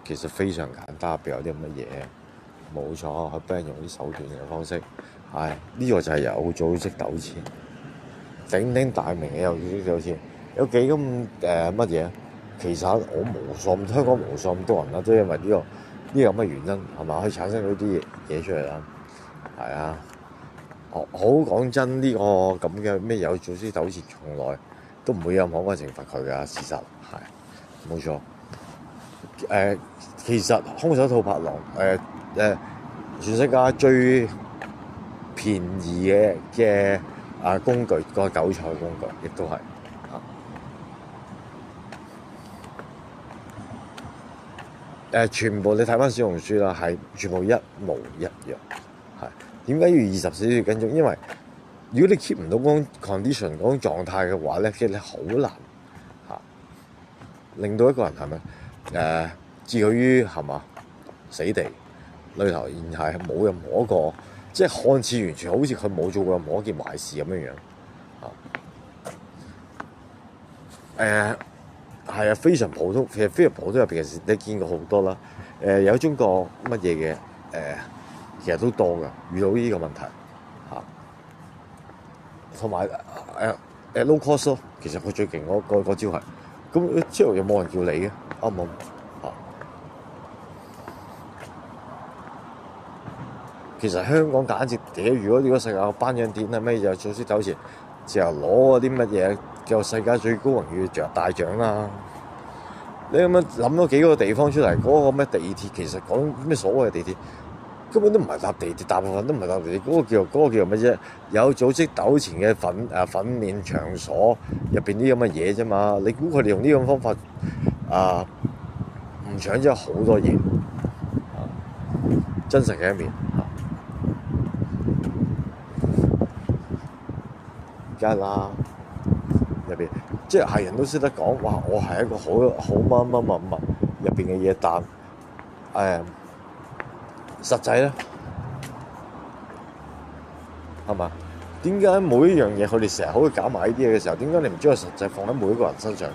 其實非常簡單，入邊有啲咁嘅嘢，冇錯，佢俾人用啲手段嘅方式，呢個就係有組織糾纏，鼎鼎大名嘅有組織糾纏，有幾咁乜嘢？其實香港無數咁多人啦，都因為呢個咁嘅原因係嘛，可以產生到啲嘢出嚟啦，係啊。好講真，呢個咁嘅咩有組織糾纏，從來都唔會有任何嘅懲罰佢㗎，事實係冇錯。其實空手套白狼全世界最便宜嘅工具，個韭菜工具，亦都係全部你睇翻小紅書啦，係全部一模一樣。係點解要24小時跟蹤？因為如果你 keep 唔到嗰種 condition 嗰種狀態嘅話咧，其實你好難令到一個人係咪置佢於係嘛死地裏頭，然係冇任何一個即係看似完全好似佢冇做過任何一件壞事咁樣係啊，非常普通，其實非常普通入邊嘅事，你見過好多啦。有中國乜嘢嘅其實都多㗎，遇到呢個問題同埋low cost 咯。其實佢最勁嗰招係咁，之後有冇人叫你嘅啱唔啱？其實香港簡直如果世界有頒獎典禮咩就組織糾纏，就攞嗰啲乜嘢叫世界最高榮譽大獎啦。你咁樣諗咗幾個地方出嚟，嗰個咩地鐵其實講咩所謂地鐵根本都唔係搭地鐵，大部分都唔係搭地鐵。嗰個叫乜啫？有組織糾纏嘅訓練場所入邊啲咁嘅嘢啫嘛。你估佢哋用呢種方法唔搶咗好多嘢真實嘅一面梗係啦，入邊即係人都識得講，哇！我係一個好乜入邊嘅嘢，但實際咧係嘛？點解每一樣嘢佢哋成日可以搞埋呢啲嘢嘅時候，點解你唔將個實際放喺每一個人身上？